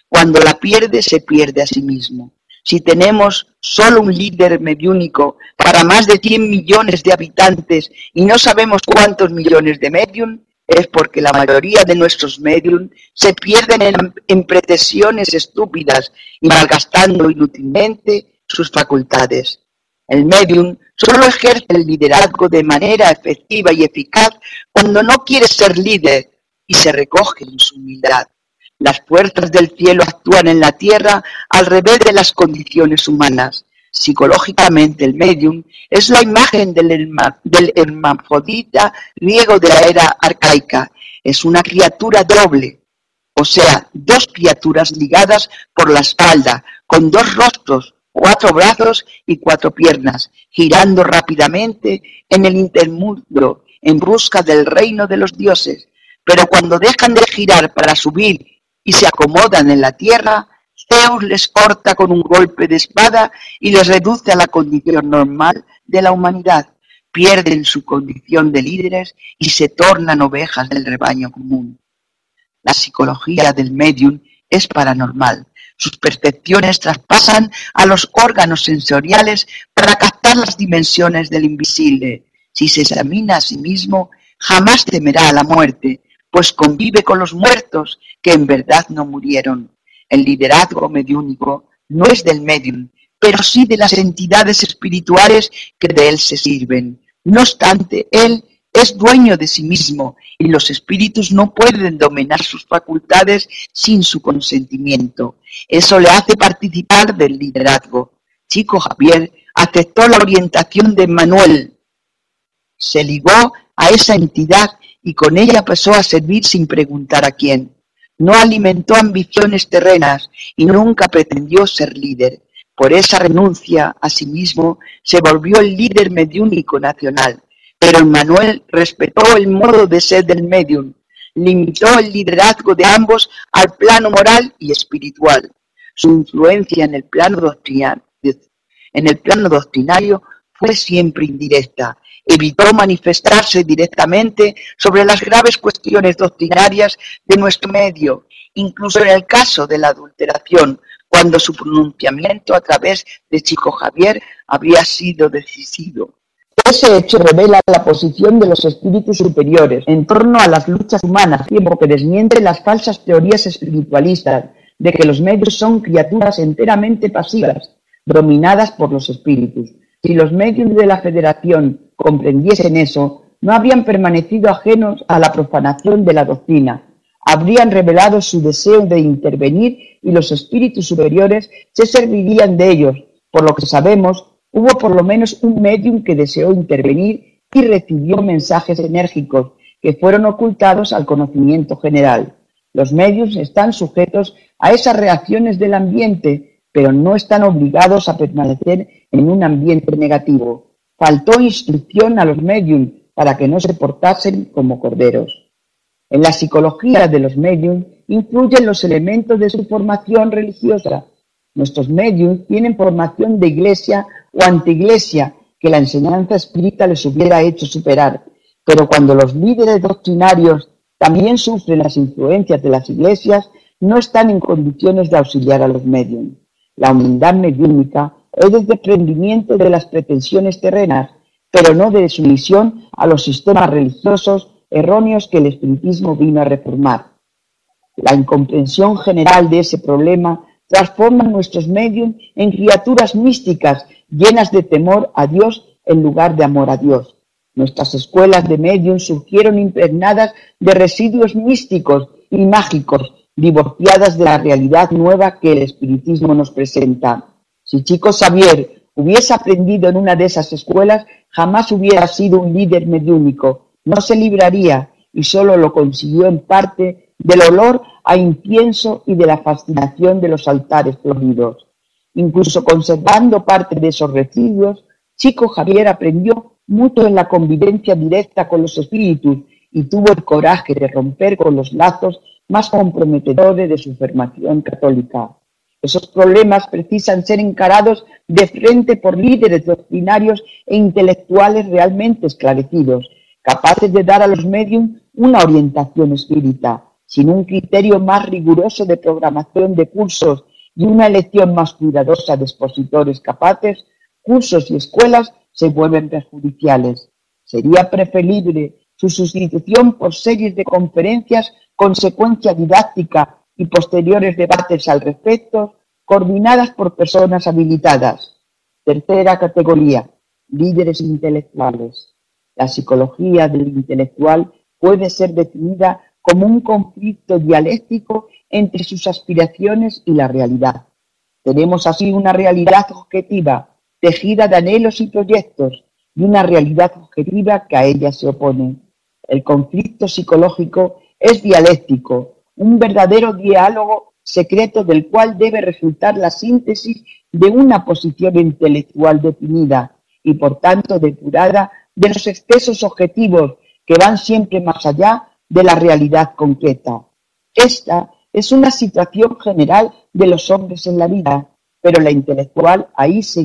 Cuando la pierde, se pierde a sí mismo. Si tenemos solo un líder mediúnico para más de 100 millones de habitantes y no sabemos cuántos millones de medium, es porque la mayoría de nuestros medium se pierden en pretensiones estúpidas y malgastando inútilmente sus facultades. El medium solo ejerce el liderazgo de manera efectiva y eficaz cuando no quiere ser líder y se recoge en su humildad. Las fuerzas del cielo actúan en la tierra al revés de las condiciones humanas. Psicológicamente, el medium es la imagen del hermafrodita griego de la era arcaica. Es una criatura doble, o sea, dos criaturas ligadas por la espalda, con dos rostros, 4 brazos y 4 piernas, girando rápidamente en el intermundo en busca del reino de los dioses. Pero cuando dejan de girar para subir y se acomodan en la tierra, Zeus les corta con un golpe de espada y les reduce a la condición normal de la humanidad. Pierden su condición de líderes y se tornan ovejas del rebaño común. La psicología del medium es paranormal. Sus percepciones traspasan a los órganos sensoriales para captar las dimensiones del invisible. Si se examina a sí mismo, jamás temerá a la muerte, pues convive con los muertos que en verdad no murieron. El liderazgo mediúnico no es del medium, pero sí de las entidades espirituales que de él se sirven. No obstante, él es dueño de sí mismo y los espíritus no pueden dominar sus facultades sin su consentimiento. Eso le hace participar del liderazgo. Chico Javier aceptó la orientación de Manuel, se ligó a esa entidad y con ella pasó a servir sin preguntar a quién. No alimentó ambiciones terrenas y nunca pretendió ser líder. Por esa renuncia a sí mismo se volvió el líder mediúnico nacional. Pero Manuel respetó el modo de ser del medium, limitó el liderazgo de ambos al plano moral y espiritual. Su influencia en el plano doctrinario fue siempre indirecta. Evitó manifestarse directamente sobre las graves cuestiones doctrinarias de nuestro medio, incluso en el caso de la adulteración, cuando su pronunciamiento a través de Chico Javier habría sido decisivo. Ese hecho revela la posición de los espíritus superiores en torno a las luchas humanas, tiempo que desmiente las falsas teorías espiritualistas de que los medios son criaturas enteramente pasivas, dominadas por los espíritus. Si los medios de la Federación comprendiesen eso, no habrían permanecido ajenos a la profanación de la doctrina, habrían revelado su deseo de intervenir y los espíritus superiores se servirían de ellos. Por lo que sabemos, hubo por lo menos un medium que deseó intervenir y recibió mensajes enérgicos que fueron ocultados al conocimiento general. Los mediums están sujetos a esas reacciones del ambiente, pero no están obligados a permanecer en un ambiente negativo. Faltó instrucción a los mediums para que no se portasen como corderos. En la psicología de los mediums influyen los elementos de su formación religiosa. Nuestros mediums tienen formación de iglesia o antiiglesia que la enseñanza espírita les hubiera hecho superar, pero cuando los líderes doctrinarios también sufren las influencias de las iglesias, no están en condiciones de auxiliar a los mediums. La humildad mediúnica es el desprendimiento de las pretensiones terrenas, pero no de sumisión a los sistemas religiosos erróneos que el espiritismo vino a reformar. La incomprensión general de ese problema transforma nuestros mediums en criaturas místicas llenas de temor a Dios en lugar de amor a Dios. Nuestras escuelas de mediums surgieron impregnadas de residuos místicos y mágicos, divorciadas de la realidad nueva que el espiritismo nos presenta. Si Chico Xavier hubiese aprendido en una de esas escuelas, jamás hubiera sido un líder mediúnico, no se libraría y solo lo consiguió en parte del olor a incienso y de la fascinación de los altares floridos. Incluso conservando parte de esos residuos, Chico Javier aprendió mucho en la convivencia directa con los espíritus y tuvo el coraje de romper con los lazos más comprometedores de su formación católica. Esos problemas precisan ser encarados de frente por líderes doctrinarios e intelectuales realmente esclarecidos, capaces de dar a los médiums una orientación espírita. Sin un criterio más riguroso de programación de cursos y una elección más cuidadosa de expositores capaces, cursos y escuelas se vuelven perjudiciales. Sería preferible su sustitución por series de conferencias con secuencia didáctica y posteriores debates al respecto, coordinadas por personas habilitadas. Tercera categoría, líderes intelectuales. La psicología del intelectual puede ser definida como un conflicto dialéctico entre sus aspiraciones y la realidad. Tenemos así una realidad objetiva, tejida de anhelos y proyectos, y una realidad objetiva que a ella se opone. El conflicto psicológico es dialéctico, un verdadero diálogo secreto del cual debe resultar la síntesis de una posición intelectual definida y por tanto depurada de los excesos objetivos que van siempre más allá de la realidad concreta. Esta es una situación general de los hombres en la vida, pero la intelectual ahí se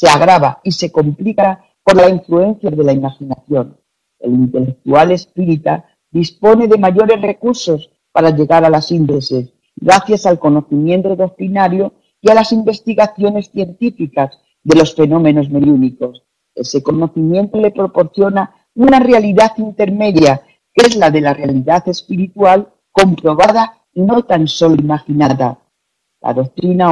agrava y se complica por la influencia de la imaginación. El intelectual espírita dispone de mayores recursos para llegar a la síntesis, gracias al conocimiento doctrinario y a las investigaciones científicas de los fenómenos mediúnicos. Ese conocimiento le proporciona una realidad intermedia, que es la de la realidad espiritual comprobada y no tan solo imaginada. La doctrina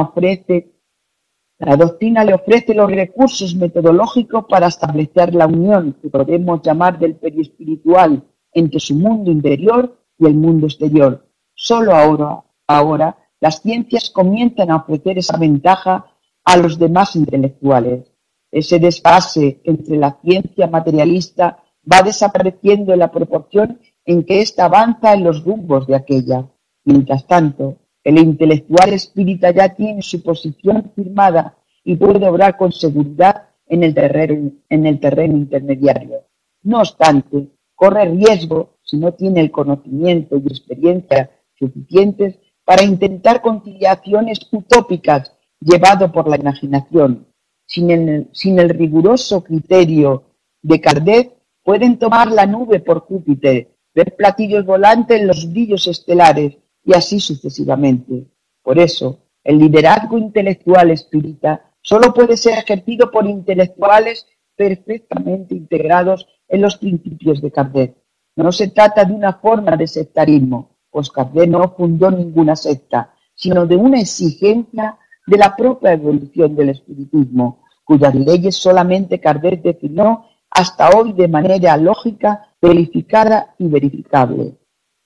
le ofrece los recursos metodológicos para establecer la unión que podemos llamar del perispiritual entre su mundo interior y el mundo exterior. Solo ahora las ciencias comienzan a ofrecer esa ventaja a los demás intelectuales. Ese desfase entre la ciencia materialista va desapareciendo en la proporción en que ésta avanza en los rumbos de aquella. Mientras tanto, el intelectual espírita ya tiene su posición firmada y puede obrar con seguridad en el terreno intermediario. No obstante, corre riesgo, si no tiene el conocimiento y experiencia suficientes, para intentar conciliaciones utópicas llevado por la imaginación. Sin el riguroso criterio de Kardec, pueden tomar la nube por Júpiter, ver platillos volantes en los brillos estelares y así sucesivamente. Por eso, el liderazgo intelectual espírita solo puede ser ejercido por intelectuales perfectamente integrados en los principios de Kardec. No se trata de una forma de sectarismo, pues Kardec no fundó ninguna secta, sino de una exigencia de la propia evolución del espiritismo, cuyas leyes solamente Kardec definió hasta hoy de manera lógica, verificada y verificable.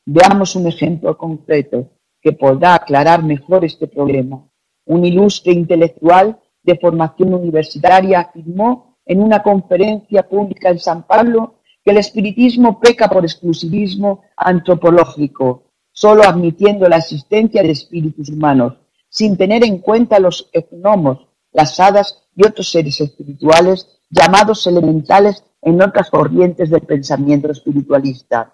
Veamos un ejemplo concreto que podrá aclarar mejor este problema. Un ilustre intelectual de formación universitaria afirmó en una conferencia pública en San Pablo que el espiritismo peca por exclusivismo antropológico, solo admitiendo la existencia de espíritus humanos, sin tener en cuenta los gnomos, las hadas y otros seres espirituales llamados elementales en otras corrientes del pensamiento espiritualista.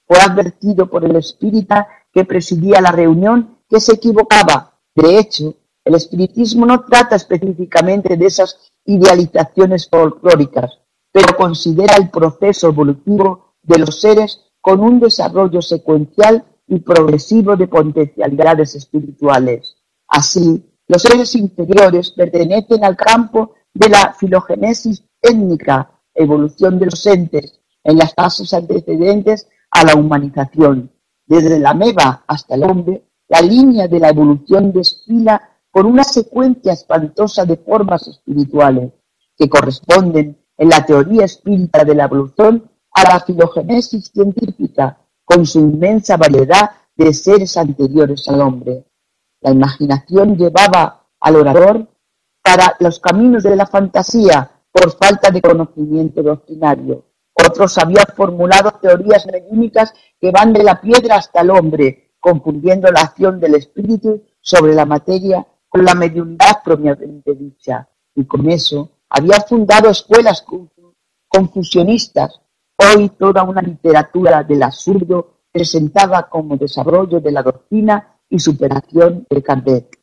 Fue advertido por el espírita que presidía la reunión que se equivocaba. De hecho, el espiritismo no trata específicamente de esas idealizaciones folclóricas, pero considera el proceso evolutivo de los seres con un desarrollo secuencial y progresivo de potencialidades espirituales. Así, los seres inferiores pertenecen al campo de la filogénesis étnica, evolución de los entes, en las fases antecedentes a la humanización. Desde la ameba hasta el hombre, la línea de la evolución desfila por una secuencia espantosa de formas espirituales que corresponden en la teoría espírita de la evolución a la filogénesis científica, con su inmensa variedad de seres anteriores al hombre. La imaginación llevaba al orador para los caminos de la fantasía por falta de conocimiento doctrinario. Otros habían formulado teorías mediúnicas que van de la piedra hasta el hombre, confundiendo la acción del espíritu sobre la materia con la mediunidad propiamente dicha. Y con eso había fundado escuelas confusionistas. Hoy toda una literatura del absurdo presentada como desarrollo de la doctrina y superación de Kardec.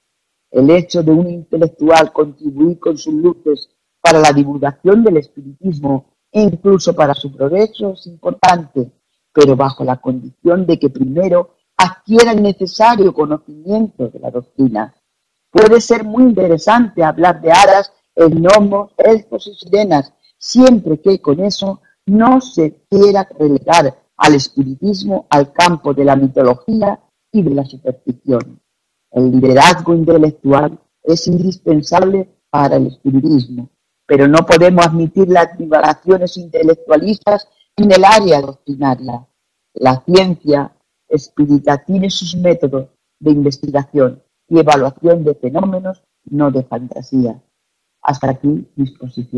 El hecho de un intelectual contribuir con sus luces para la divulgación del espiritismo e incluso para su progreso es importante, pero bajo la condición de que primero adquiera el necesario conocimiento de la doctrina. Puede ser muy interesante hablar de hadas, gnomos, elfos y sirenas, siempre que con eso no se quiera relegar al espiritismo al campo de la mitología y de la superstición. El liderazgo intelectual es indispensable para el espiritismo, pero no podemos admitir las divagaciones intelectualistas en el área doctrinaria. La ciencia espírita tiene sus métodos, de investigación y evaluación de fenómenos, no de fantasía. Hasta aquí mi exposición.